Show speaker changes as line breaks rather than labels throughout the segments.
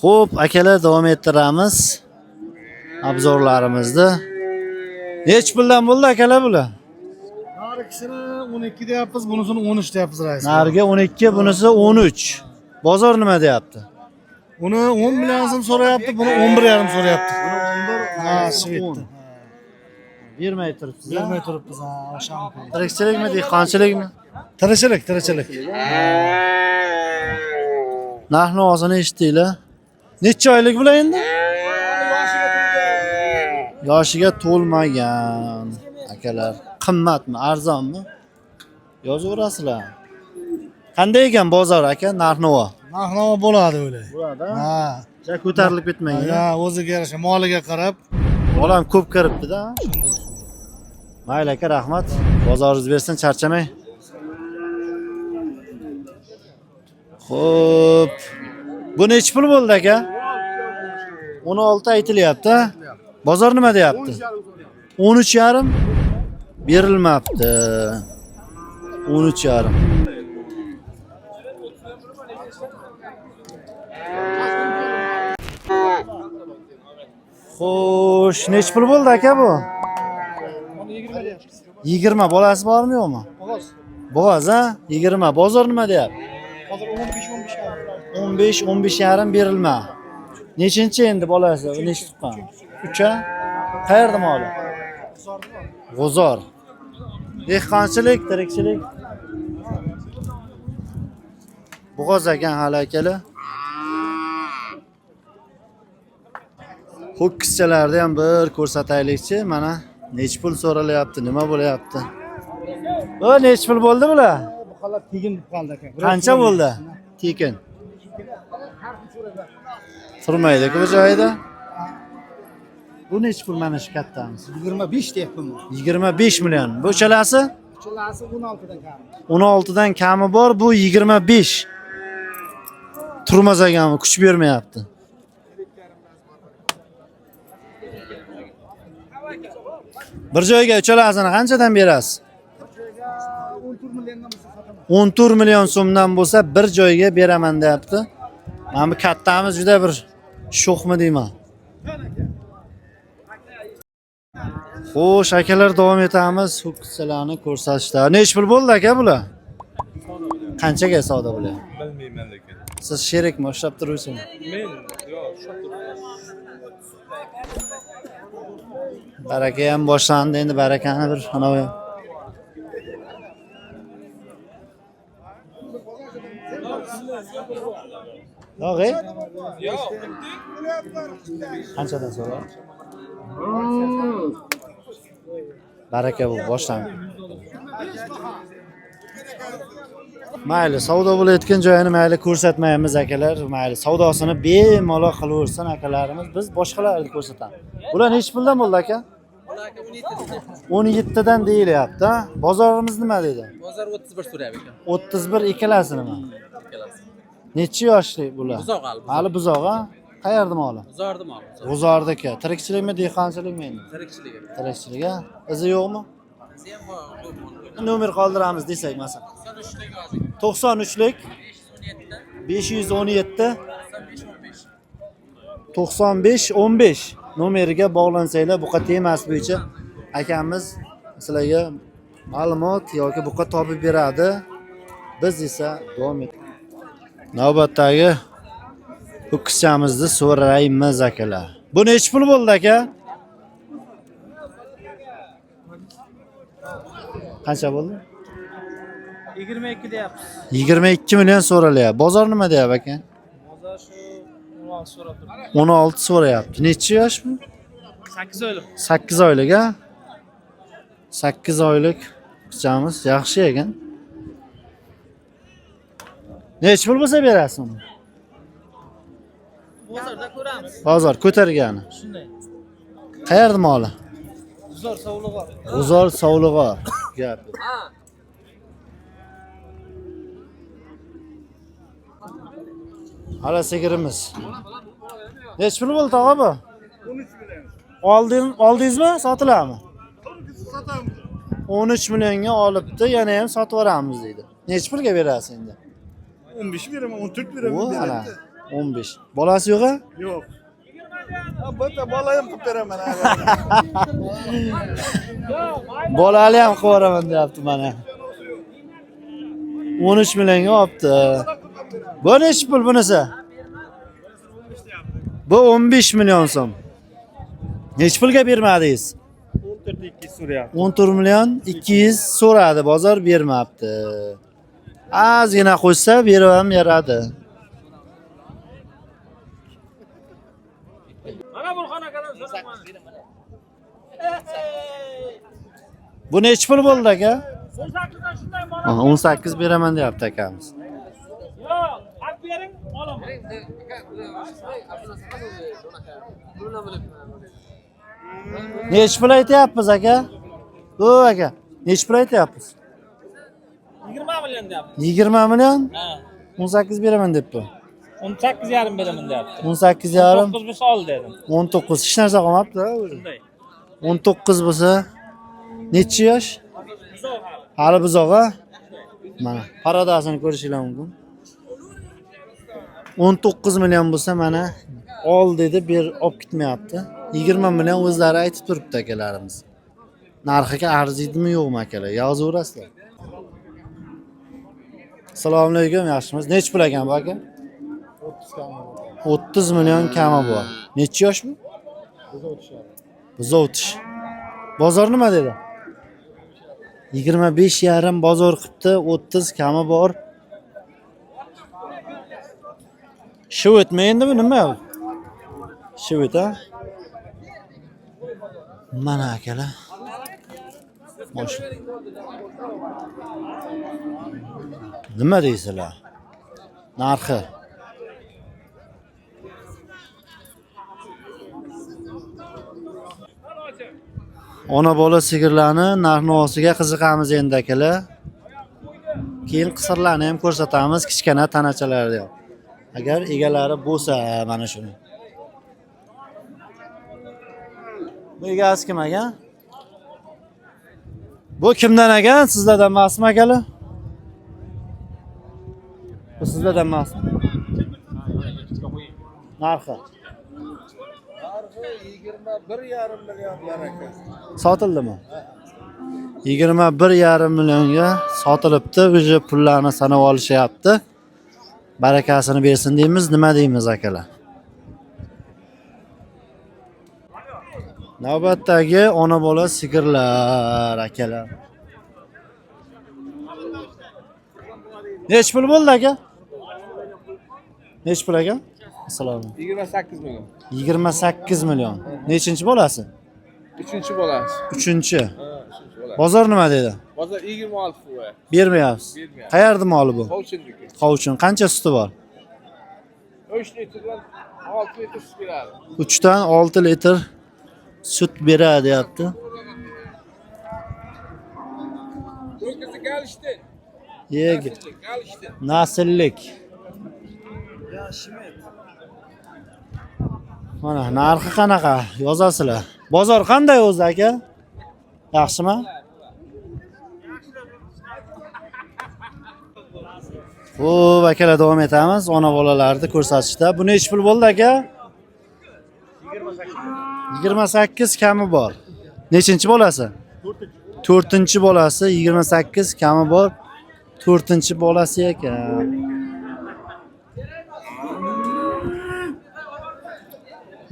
Xo'p, akalar davom ettiramiz obzorlarimizni. Nech puldan bo'ldi akalar bular?
Nargisini 12 deyapmiz, bunisini 13 deyapmiz rais.
Nariga 12, bunisi 13. Bozor nima deyapti?
Uni 10 million so'm so'rayapti, buni 11,5 so'rayapti.
Buni 11,
Ha, shvetdi.
Bermay turibsiz.
Bermay turibmiz, ha, o'shani.
Tirikchilikmi, dehqonchilikmi?
Tirikchilik.
Narx-navosini eshitdinglar. Necha oylik bular endi? Yoshiga to'lmagan akalar. Qimmatmi, arzonmi? Yozaverasizlar. Qanday ekan bozor aka, narx-navo?
Narx-navo bo'ladi o'ylay.
Bo'ladi.
Ha.
Ja ko'tarilib ketmagan.
Ha, o'ziga yarasha moliga qarab.
Bolam ko'p kiribdi-da. Mayli aka, rahmat. Bozoringiz bersin, charchamang. Xo'p. Bu necha pul bo'ldi aka? 16 aytilyapti. Bozor nima deyapti? 13,5 berilmabdi. 13,5. Xo'sh, necha pul bo'ldi aka bu? 20. Bolasi bormi yo'qmi? Bo'g'oz, ha? 20. Bozor nima deyapti?
Hozir
15-15,5 berilma. Nechinchi endi bolasi? Necha tuqqan? 3 a? Qayerda moli? G'uzor. Dehqonchilik, tirikchilik. Bo'g'oz ekan hali akalar. Ho'kizchalarni ham bir ko'rsataylikchi. Mana nech pul so'ralyapti, nima bo'layapti? O, nech pul bo'ldi bular?
Bu holat tegin qoldi aka.
Qancha bo'ldi? Tekin. Turmaydi-ku bu joyda. Bu nech pul mana shu kattamiz?
25 deyapman.
25 million. Bu uchalasi?
Uchalasi 16 dan kami.
16 dan kami bor, bu 25. Turmas ekanmi, kuch bermayapti. Bir joyga uchalasini qanchadan berasiz? 14 million so'mdan bo'lsa bir joyga beraman deyapti. Mana bu kattamiz juda bir sho'xmi deyman. Xo'sh, akalar davom etamiz. Ho'kizchalarni ko'rsatishda. Nech pul bo'ldi aka bular? Qanchaga savdo bular?
Bilmayman lekin.
Siz sherikmi, ushlab turibsizmi?
Men yo'q, ushlab turibman.
Baraka ham boshlandi, endi barakani bir anavi. Yo'q,
Yo'q.
qanchadan so'rayapti? Baraka bu boshlandi. Mayli, savdo bo'layotgan joyini mayli ko'rsatmaymiz akalar. Mayli, savdosini bemalol qilaversin akalarimiz. Biz boshqalarni ko'rsatamiz. Bular nech puldan bo'ldi aka? 17 dan deyilyapti. Bozorimiz nima dedi?
Bozor 31 so'rayapti ekan.
31 ikkalasini.
Ikkalasi.
Necha yoshli bular?
Buzoq hali.
Hali buzoq, ha? Qayerda moli?
Buzordi mol.
G'uzordiki. Tirikchilikmi, dehqonchilikmi endi?
Tirikchilik.
Tirikchilik, ha? Izi yo'qmi?
Sen bor.
Nomer qoldiramiz desak, masalan. 93lik 517 95 15 nomeriga bog'lansanglar, buqa temas bo'yicha akamiz sizlarga ma'lumot yoki buqa topib beradi. Biz esa davom etamiz. Navbatdagi ho'kizchamizni so'raymiz akalar. Bu nech pul bo'ldi aka? Qancha bo'ldi?
22 deyapsiz.
22 million so'ralyapti. Bozor nima deyapti aka?
Bozor shu 16 so'rab turibdi.
16 so'rayapti. Necha yosh bu?
8 oylik.
8 oylik, ha? 8 oylik qizchamiz yaxshi ekan. Nech pul bo'lsa berasiz uni?
Bozorda ko'ramiz.
Bozor ko'targani.
Shunday.
Qayerda moli?
Bozor sovlig'i.
G'uzor sovlig'i. Gap.
Ha.
Hala sigirimiz. Nech pul bo'ldi tog'a bu? 13 million. Oldingizmi? Sotiladimi?
Sotamiz.
13 millionga olibdi, yana ham sotib yuboramiz deydi. Nech pulga berasiz endi?
15 beraman, 14 beraman.
Bu ana 15. Bolasi yo'q-a?
Yo'q. Bitta bolayim qilib beraman.
Bolali ham qilib yuboraman deyapti mana. 13 millionga olibdi. Bu nechi pul bunisi? Bu 15 million so'm. Nechi pulga bermadingiz?
14.2 so'rayapti.
14 million 200 so'radi, bozor bermabdi. Ozgina qo'shsa berib ham beradi.
Mana Burxon akadan so'raman.
Bu nechi pul bo'ldi aka?
18dan shunday mana.
18 beraman deyapti akamiz.
Yo'q, haq bering, olaman.
Nechi pul aytyapmiz aka? Bu aka, nechi pul aytyapmiz?
20 million deyapti.
20 million?
Ha.
18 beraman debdi.
18 yarim beraman deyapti.
18 yarim,
9 bo'lsa ol dedim.
19. Hech narsa qolmabdi o'zi.
Shunday.
19 bo'lsa necha yosh?
Buzoq hali.
Hali buzoq-a? Mana paradasini ko'rishinglar mumkin. 19 million bo'lsa mana ol dedi, ber olib ketmayapti. 20 million o'zlari aytib turibdi akalarimiz. Narxiga arziydimi yo'qmi akalar? Yozaverasizlar. Assalomu alaykum, yaxshimisiz? Nech pul ekan bu aka? 30 million kami bor. Necha yosh bu? Buzotish. Bozor nima dedi? 25 yarim bozor qilibdi, 30 kami bor. Shivitmi endi bu nima? Shivit a? Mana akalar. Mosh. Nima deysizlar? Narxi. Ona bola sigirlarni narx-navosiga qiziqamiz endi akalar. Keyin qisirlarni ham ko'rsatamiz, kichkina tanachalarni ham. Agar egalari bo'lsa mana shuni. Bu egasi kim ekan? Bu kimdan ekan? Sizlardan emasmi akalar? Bu sizlardan emasmi? Narxi.
21,5 million baraka.
Sotildimi? 21,5 millionga sotilibdi. O'sha pullarni sanab olishyapti. Barakasini bersin deymiz, nima deymiz akalar? Navbatdagi ona bola sigirlar akalar. Nech pul bo'ldi aka? Nech pul aka? Assalomu alaykum.
28 million.
28 million. Nechinchi bolasi?
3-chi bolasi.
3-chi.
Ha, 3-chi bolasi.
Bozor nima dedi?
Bozor 26 qo'yadi.
Bermayapsiz.
Bermayapsiz.
Qayerda moli bu?
Qovchinligi.
Qovuchun. Qancha suti bor?
3 litrdan 6 litr sut beradi.
3 dan 6 litr sut beradi deyapti.
Ho'kizi galishdi.
Yeg.
Galishdi.
Nasillik. Mana narxi qanaqa? Yozasizlar. Bozor qanday o'zi aka? Yaxshimi? Xo'p, akalar davom etamiz. Ona bolalarni ko'rsatishda. Bu nech pul bo'ldi aka? 28 kami bor. Nechinchi bolasi? 4-chi bolasi 28 kami bor. 4-chi bolasi ekan.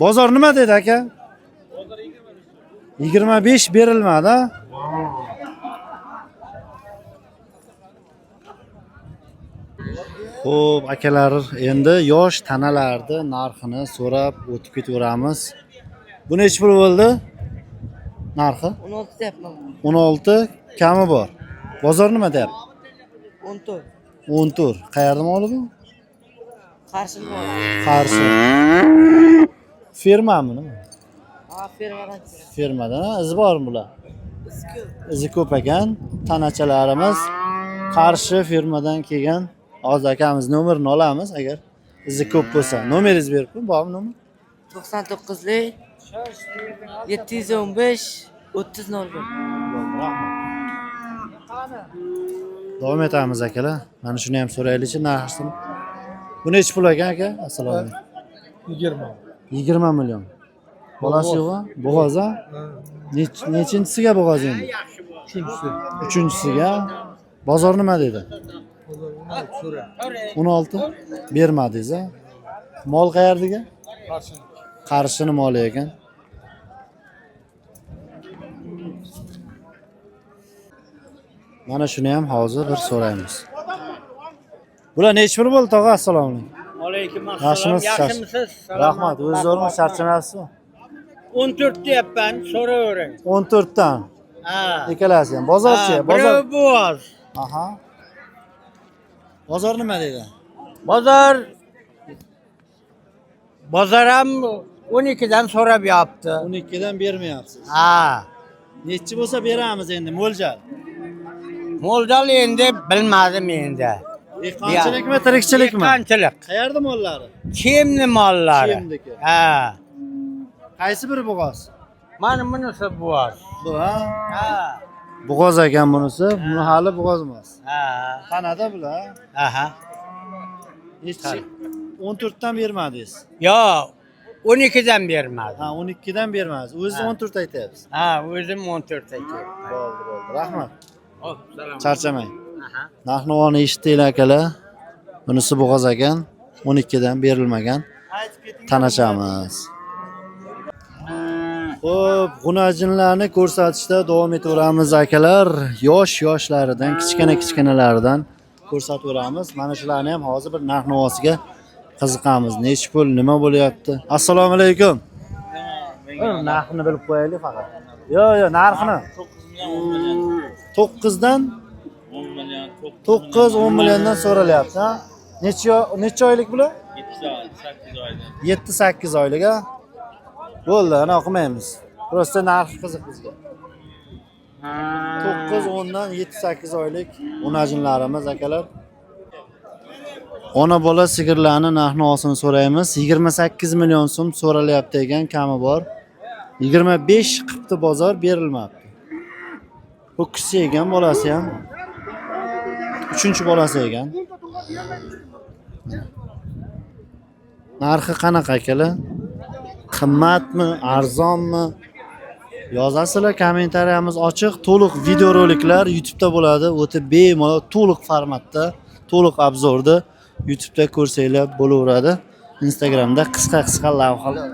Bozor nima dedi aka? 25 berilmadi. Xo'p, akalar, endi yosh tanalarni narxini so'rab o'tib ketaveramiz. Bu nech pul bo'ldi? Narxi?
16 deyapman.
16 kami bor. Bozor nima deyapti?
14.
14. Qayerda moli bu?
Qarshi bor.
Qarshi. Firmami nima?
Ha, fermadan.
Firmadan izi bormi bular?
Iski.
Izi ko'p ekan. Tanachalarimiz Qarshi firmadan kelgan. Hozir akamiz nomerini olamiz agar izi ko'p bo'lsa. Nomeringizni berib qo'ying, bormi nomer?
99lik 715 3001.
Davom etamiz akalar. Mana shuni ham so'raylik-chi narxini. Bu nechi pul ekan aka? Assalomu alaykum.
20.
20 million. Bolasi yo'qmi? Bo'g'oz a? Nechinchisiga bo'g'oz endi?
Uchinchisi.
Uchinchisiga. Bozor nima dedi? 16 bermadingiz a? Mol qayerdagi? Qarshini moli ekan. Mana shuni ham hozir bir so'raymiz. Bular nechi pul bo'ldi tog'a? Assalomu alaykum.
Alaykum
Yaxshimisiz?
Yaxshimisiz?
Rahmat. O'zingizmi charchamayapsizmi?
14 deyapman, so'ravering.
14 dan.
Ha.
Ikkalasi ham. Bozorchi, bozor.
Biri bo'z.
Aha. Bozor nima dedi?
Bozor ham 12 dan so'rab yapti.
12 dan bermayapsiz.
Ha.
Nechi bo'lsa beramiz endi mo'ljal.
Mo'ljal endi bilmadim endi.
Dehqonchilikmi, tirikchilikmi?
Dehqonchilik.
Qayerda mollari?
Kimni mollari?
Kimniki?
Ha.
Qaysi biri bo'g'oz?
Mana bunisi bo'z.
Bu ha?
Ha.
Bo'g'oz ekan bunisi, buni hali bo'g'oz emas.
Ha.
Qanada bular?
Aha.
Nechi? 14 dan bermadingiz.
Yo, 12 dan bermadim.
Ha, 12 dan bermadingiz. O'zingiz 14 aytyapsiz.
Ha, o'zim 14 aytyapman.
Bo'ldi. Rahmat.
Hop, salom.
Charchamang.
Aha.
Narx-navoni eshitdinglar akalar. Bunisi bo'g'oz ekan, 12 dan berilmagan. Tanishamiz. Xo'p, g'unajinlarni ko'rsatishda davom etaveramiz akalar. Yoshlaridan, kichkinalaridan ko'rsataveramiz. Mana shularni ham hozir bir narx-navosiga qiziqamiz. Nechi pul, nima bo'lyapti? Assalomu alaykum. Narxini bilib qo'yaylik faqat. Yo'q, narxini. 9 dan 9-10 milliondan so'ralyapti, ha? Necha oylik bular? 7-8 oylik, ha? Bo'ldi, ana o'qimaymiz. Prosta narxi qiziq bizga. 9-10 dan 7-8 oylik unajinlarimiz akalar. Ona bola sigirlarning narx-navosini so'raymiz. 28 million so'm so'ralyapti ekan, kami bor. 25 qilibdi bozor, berilmabdi. Ho'kiz ekan, bolasi ham. 3-chi bolasi ekan. Narxi qanaqa akalar? Qimmatmi, arzonmi? Yozasizlar, kommentariyamiz ochiq. To'liq videoroliklar YouTube'da bo'ladi. O'tib bemalol to'liq formatda, to'liq obzorda YouTube'da ko'rsanglar bo'laveradi. Instagramda qisqa lavhalar.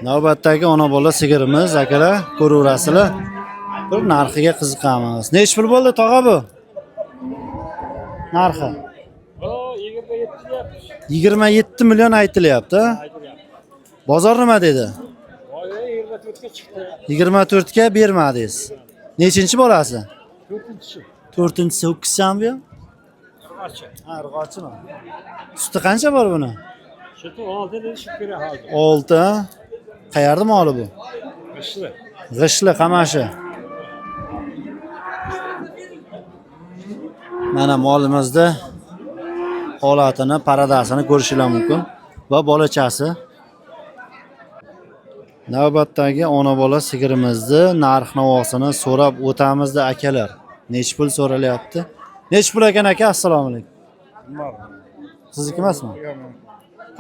Navbatdagi ona bola sigirimiz akalar, ko'raverasizlar. Bir narxiga qiziqamiz. Nechi pul bo'ldi tog'a bu? Narxi 27 million aytilyapti. Bozor nima dedi? 24 ga bermadingiz. Nechinchi bolasi? 4-chi. Ho'kizmi bu? Ha, urg'ochimi? Suti qancha bor buni?
Suti 6 dedi, shukr hozir.
6. Qayerda moli bu? G'ishli, Qamashi. Mana molimizda holatini, paradasini ko'rishingiz mumkin va bolachasi. Navbatdagi ona bola sigirimizni narx-navosini so'rab o'tamizda akalar. Nechi pul so'ralyapti? Nechi pul ekan aka? Assalomu alaykum. Sizniki emasmi?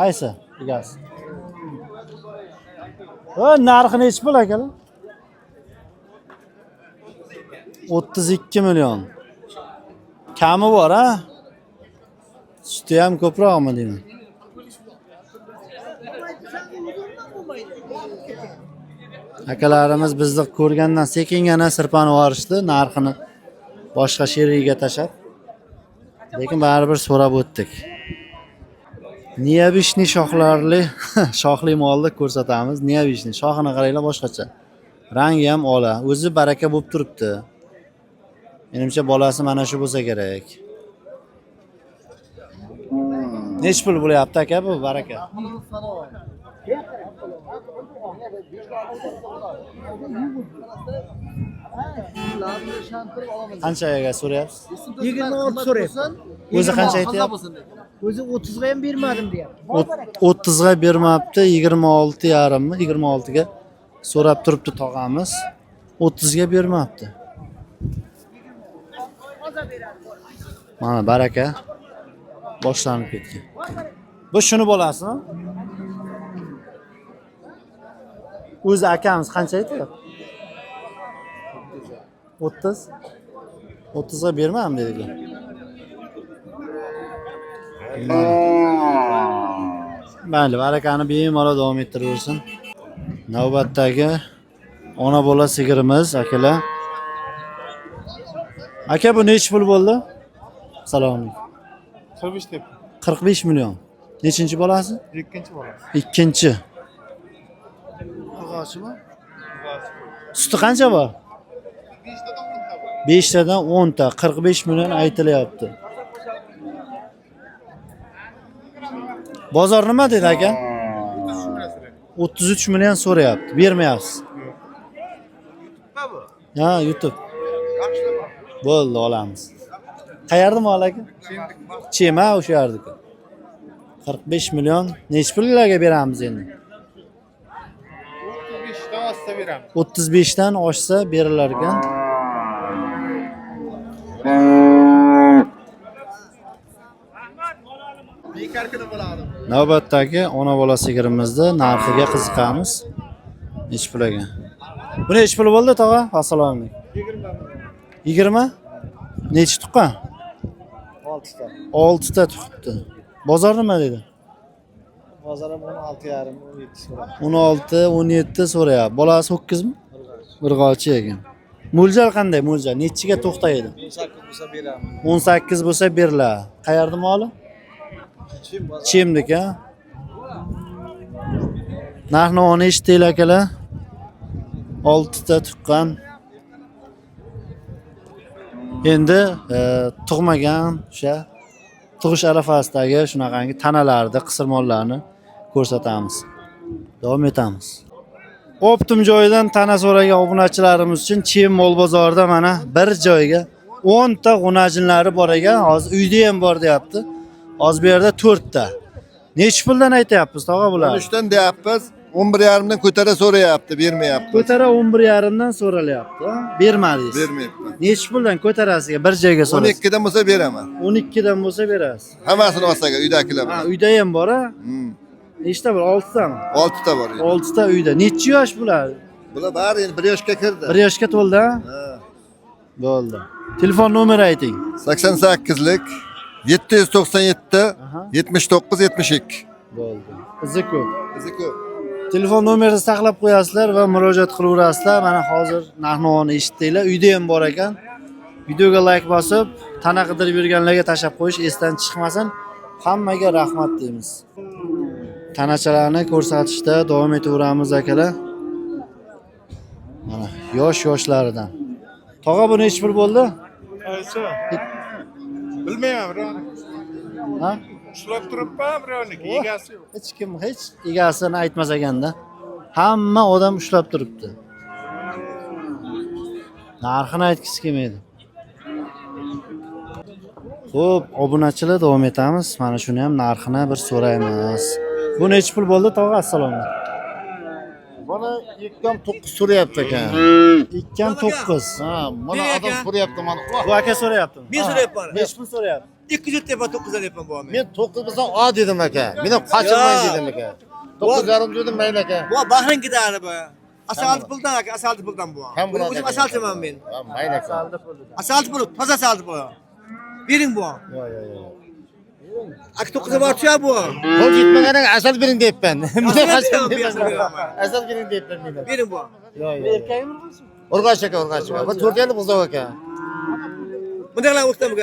Qaysi? Egasi. Narxi nechi pul akalar? 32 million. Kami bor, ha? Suti ham ko'proqmi deyman. Akalarimiz bizni ko'rgandan sekingina sirpanib yuborishdi, narxini boshqa sheriga tashab. Lekin baribir so'rab o'tdik. Niyabishni shoxli molni ko'rsatamiz. Niyabishni shoxini qaranglar, boshqacha. Rangi ham ola, o'zi baraka bo'lib turibdi. Menimcha bolasi mana shu bo'lsa kerak. Nechi pul bo'lyapti aka bu baraka? Qanchaga so'rayapsiz?
26 so'rayapman.
O'zi qancha aytyapti?
O'zi 30 ga ham bermadim deyapti.
30 ga bermabdi, 26,5 mi? 26 ga so'rab turibdi tog'amiz. 30 ga bermabdi. Mana baraka. boshlanib ketgan. Bu shuni bo'lasizmi? O'zi akamiz qancha aytdi? 30. 30 ga bermam dedilar. Mayli, barakani bemalol davom ettiraversin. Navbatdagi ona bola sigirimiz akalar. Aka bu necha pul bo'ldi? Salom.
45 deb.
45 million. Nechinchi bolasi?
Ikkinchi bolasi.
Ikkinchi.
Og'ochimi?
Suti qancha bor? 5 tadan 10 ta, 45 million aytilyapti. Bozor nima dedi aka? 33 million so'rayapti. Bermayapsiz. Ha, YouTube. Bo'ldi, olamiz. Qayerda mol aka? Chema o'sha yerdiki. 45 million. Nech pullarga beramiz endi?
35 dan oshsa beramiz.
35 dan oshsa berilar ekan.
Bekarkida bo'ladi.
Navbatdagi ona bola sigirimizni narxiga qiziqamiz. Nech pul ekan? Bu nech pul bo'ldi, tog'a? Assalomu alaykum. 20? Nechi tuqqan?
6 ta.
6 ta tuqibdi. Bozor nima dedi?
Bozor ham 16,5, 17 so'radi.
16, 17 so'rayapti. Bolasi ho'kizmi? Urg'ochi ekan. Mo'ljal qanday mo'ljal? Nechiga to'xtaydi?
18 bo'lsa beramiz.
18 bo'lsa beriladi. Qayerda moli? Chimdik, ha? Narxni eshitdinglar akalar. 6 ta tuqqan. Endi tug'magan o'sha tug'ish arafasidagi shunaqangi tanalarni, qisirmonlarni ko'rsatamiz. Davom etamiz. Optim joyidan tana so'ragan obunachilarimiz uchun Chim mol bozorida mana bir joyga 10 ta g'unajinlari bor ekan. Hozir uyda ham bor deyapti. Hozir bu yerda 4 ta. Necha puldan aytayapmiz, tog'a bular?
13 dan deyapmiz. 11,5 dan ko'tara so'rayapti, bermayapti.
Ko'tara 11,5 dan so'ralyapti. Bermadingiz.
Bermayapti.
Necha puldan ko'tarasiga bir joyga so'rasiz?
12 dan bo'lsa beraman.
12 dan bo'lsa berasiz.
Hammasini olsaga uydagilar
Ha,
bilan.
uyda ham bor, ha? Nechta bor? 6 tami?
6 ta bor.
6 ta uyda. Necha yosh bular?
Bular bari endi 1 yoshga kirdi.
1 yoshga to'ldi, ha? Bo'ldi. Telefon nomeri ayting.
88lik 797
Aha.
79 72.
Bo'ldi. Izi ko'p.
Bizi ko'p.
Telefon nomerini saqlab qo'yasizlar va murojaat qilaverasizlar. Mana hozir narxni eshitdinglar. Uyda ham bor ekan. Videoga like bosib, tana qidirib yurganlarga tashab qo'yish esdan chiqmasin. Hammaga rahmat deymiz. Tanachalarni ko'rsatishda davom etaveramiz akalar. Mana yoshlaridan. Tog'a bu necha pul bo'ldi?
Qaysi? Bilmayman, birovni.
Ha?
Ushlab turibman, birovniki egasi yo'q.
Hech kim hech egasini aytmas ekanda. Hamma odam ushlab turibdi. Narxini aytgisi kelmaydi. Xo'p, obunachilar davom etamiz. Mana shuni ham narxini bir so'raymiz. Bu necha pul bo'ldi, tog'a? Assalomu.
Buni 2,9 so'rayapti ekan.
2,9.
Ha, mana odam so'rayapti mana.
Bu aka so'rayaptimi?
Men so'rayapman.
Necha pul so'rayapti?
200 tepa 900 deyapman bu men.
Men 9 bo'lsa o dedim aka. Men ham qochirmay dedim aka. 9,5 dedim mayli aka.
Bu bahrin gidari bu. Asalti puldan aka, asalti puldan bu.
Ham buni
O'zim asaltiman men.
Ha, mayli aka.
Asalti pul, toza asalti pul. Bering bu.
Yo.
Ak 9'a borcha bu.
Qo'l yetmaganda asal bering deyapman. Men
Asal beraman.
asal bering deyapman men.
Bering bu.
Yo. Urg'och aka. Bu 4 yil buzoq aka.
Bundalar o'xtam bu.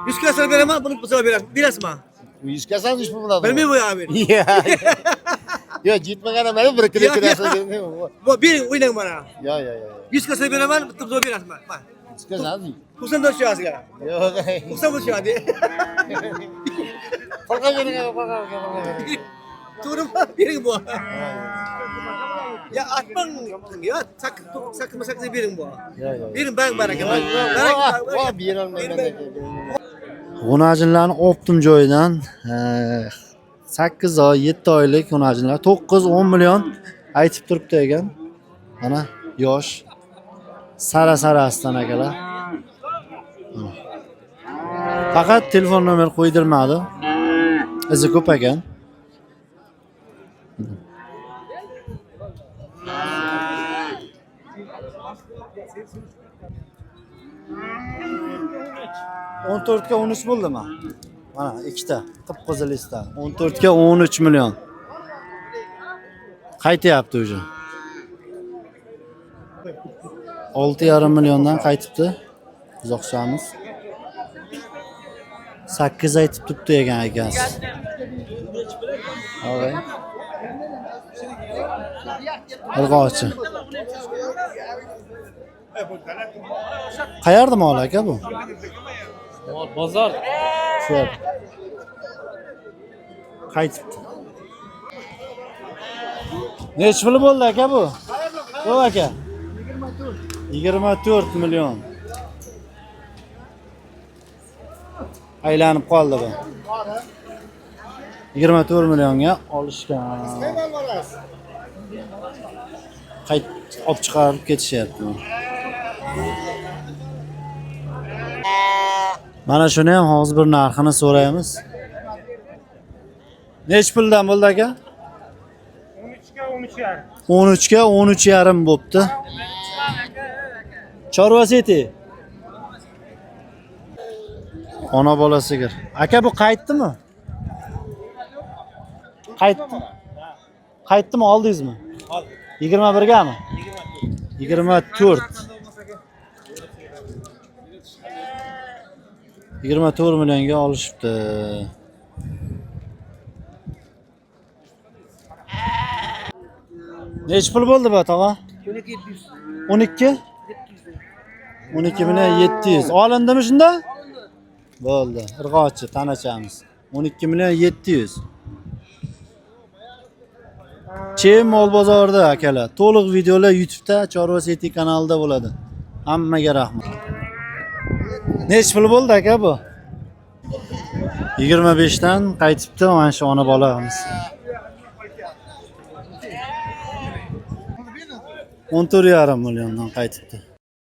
100 kasal beraman, buni buzoq beraman. Berasizmi?
100 kasal ish bo'ladi.
Bilmay bu abi.
Yo, yetmaganda mayli bir kilo asal bering.
Bu bering o'ynang mana.
Yo.
100 kasal beraman, bitta buzoq berasizmi? Mana.
100 kasal.
94 şahsıga.
Yo'q.
94 şahdi.
Farqa bering aka.
To'g'ri mi? Bering bu. Ya atmang ya sakın bering bu. Bering bang baraka.
Voy, berolmayman aka.
G'unajinlarni optim joyidan 8 oy, 7 oylik g'unajinlar 9-10 million aytib turibdi ekan. Mana yosh sara-sarasidan akalar. Faqat telefon nomer qo'ydirmadi. Izi ko'p ekan. O'n to'rtga 13 bo'ldimi? Mana ikkita qip-qizilistdan. 14 ga 13 million. Qaytyapti o'zi. 6,5 milliondan qaytibdi. Biz o'xshamiz. 8 aytib turibdi ekan akasi. Avay. Irg'ochi. Qayerda mol aka bu?
Bozor.
Shu. Qaytibdi. Nech puli bo'ldi aka bu? Yo'q aka. 24 million. Aylanib qoldi bu. 24 millionga olishgan. Qayt olib chiqarib ketishyapti. Mana shuni ham hozir bir narxini so'raymiz. Nech puldan bo'ldi aka? 13 ga 13,5 bo'pti. Chorva seti. Ona bola sigir. Aka bu qaytdimi? Qaytdi. Qaytdimi, oldingizmi? Oldim. 21 gami? 24. 24 millionga olishibdi. Nech pul bo'ldi bu tog'a? 12? 12 million 700. Olindimi shunda? Bo'ldi. Irg'ochi tanachamiz. 12 million 700. Chem mol bozorida akalar. To'liq videolar YouTube'da Chorva City kanalida bo'ladi. Hammaga rahmat. Nech pul bo'ldi aka bu? 25 dan qaytibdi mana shu ona bolamiz. 14,5 milliondan qaytibdi.